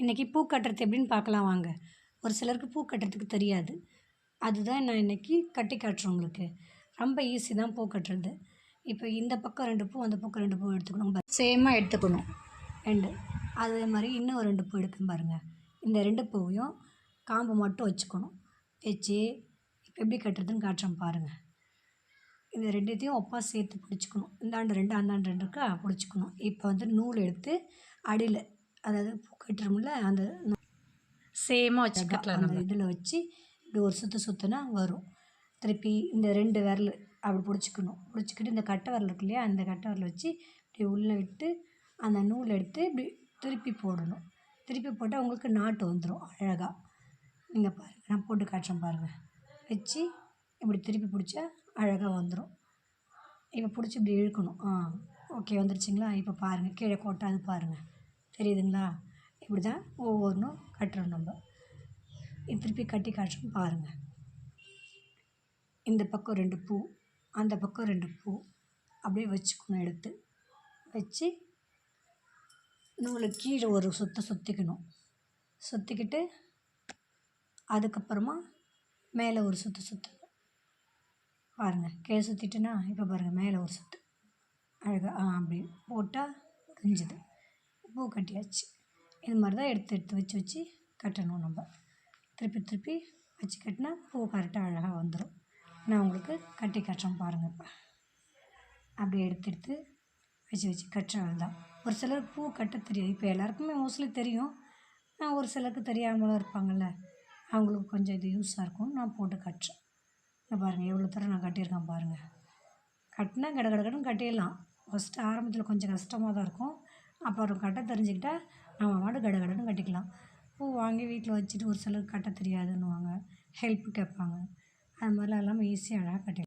இன்றைக்கி பூ கட்டுறது எப்படின்னு பார்க்கலாம் வாங்க. ஒரு சிலருக்கு பூ கட்டுறதுக்கு தெரியாது. அதுதான் நான் இன்றைக்கி கட்டி காட்டுறேன் உங்களுக்கு. ரொம்ப ஈஸி தான் பூ கட்டுறது. இப்போ இந்த பக்கம் 2 பூ, அந்த பக்கம் 2 பூ எடுத்துக்கணும். சேமாக எடுத்துக்கணும் 2. அதே மாதிரி இன்னும் 2 பூ எடுக்கணும் பாருங்கள். இந்த 2 பூவையும் காம்பு மட்டும் வச்சுக்கணும். வச்சு இப்போ எப்படி கட்டுறதுன்னு காட்டுறேன் பாருங்கள். இந்த 2த்தையும் ஒப்பா சேர்த்து பிடிச்சிக்கணும். இந்தாண்டு 2 அந்தாண்டு 2 இருக்கா பிடிச்சிக்கணும். இப்போ வந்து நூல் எடுத்து அடியில், அதாவது பூ கட்டுறோம்ல அந்த சேமாக வச்சுக்கலாம். அந்த இதில் வச்சு இப்படி ஒரு சுற்று சுற்றுனா வரும். திருப்பி இந்த 2 விரல் அப்படி பிடிச்சிக்கணும். பிடிச்சிக்கிட்டு இந்த கட்டை விரல் இருக்கு இல்லையா, அந்த கட்டை விரல் வச்சு இப்படி உள்ளே விட்டு அந்த நூல் எடுத்து இப்படி திருப்பி போடணும். திருப்பி போட்டால் உங்களுக்கு நாட்டு வந்துடும் அழகாக. நீங்கள் பாருங்கள், நான் போட்டு காட்டுறேன் பாருங்கள். வச்சு இப்படி திருப்பி பிடிச்சா அழகாக வந்துடும். இப்போ பிடிச்சி இப்படி இழுக்கணும். ஓகே வந்துருச்சுங்களா? இப்போ பாருங்கள், கீழே கொட்டாது பாருங்கள், தெரியுதுங்களா? இப்படி தான் ஒவ்வொன்றும் கட்டுறோம் நம்ம. திருப்பி கட்டி காட்டுறோம் பாருங்கள். இந்த பக்கம் 2 பூ, அந்த பக்கம் 2 பூ அப்படியே வச்சுக்கணும். எடுத்து வச்சு நூலை கீழே ஒரு சுற்றிக்கணும். சுற்றிக்கிட்டு அதுக்கப்புறமா மேலே ஒரு சுற்றணும் பாருங்கள். கீழே சுற்றிட்டுனா இப்போ பாருங்கள், மேலே ஒரு சுற்று அழகாக அப்படி போட்டால் முடிஞ்சுது. பூ கட்டியாச்சு. இது மாதிரி தான் எடுத்து வச்சு கட்டணும் நம்ம. திருப்பி வச்சு கட்டினா பூ கரெக்டாக அழகாக வந்துடும். நான் உங்களுக்கு கட்டி காட்டுறேன் பாருங்கள். இப்போ அப்படியே எடுத்து வச்சு கட்டுறது தான். ஒரு சிலருக்கு பூ கட்ட தெரியாது. இப்போ எல்லாருக்குமே மோஸ்ட்லி தெரியும். ஒரு சிலருக்கு தெரியாமலும் இருப்பாங்கள்ல, அவங்களுக்கு கொஞ்சம் இது யூஸாக இருக்கும். நான் போட்டு கட்டுறேன். இங்கே பாருங்கள், எவ்வளோ தூரம் நான் கட்டியிருக்கேன் பாருங்கள். கட்டினா கடகடன்னு கட்டிடலாம். ஃபஸ்ட்டு ஆரம்பத்தில் கொஞ்சம் கஷ்டமாக தான் இருக்கும். அப்புறம் கட்ட தெரிஞ்சுக்கிட்டா நம்ம பாட்டு கடகடன்னு கட்டிக்கலாம். பூ வாங்கி வீட்டில் வச்சுட்டு ஒரு சிலருக்கு கட்ட தெரியாதுன்னுவாங்க, ஹெல்ப் கேட்பாங்க. அது மாதிரிலாம் இல்லாமல் ஈஸியாக அழகாக கட்டிடலாம்.